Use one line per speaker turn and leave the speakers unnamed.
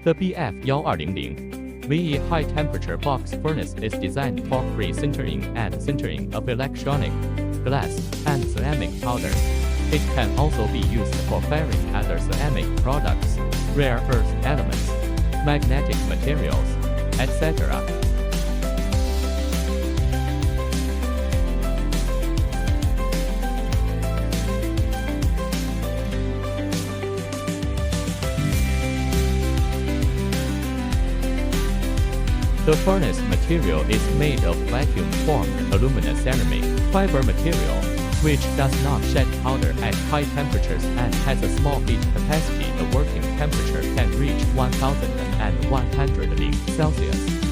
The BF1200 VE high-temperature box furnace is designed for pre-sintering and sintering of electronic, glass, and ceramic powders. It can also be used for firing other ceramic products, rare earth elements, magnetic materials, etc. The furnace material is made of vacuum-formed aluminum ceramic fiber material, which does not shed powder at high temperatures and has a small heat capacity. The working temperature can reach 1100 degrees Celsius.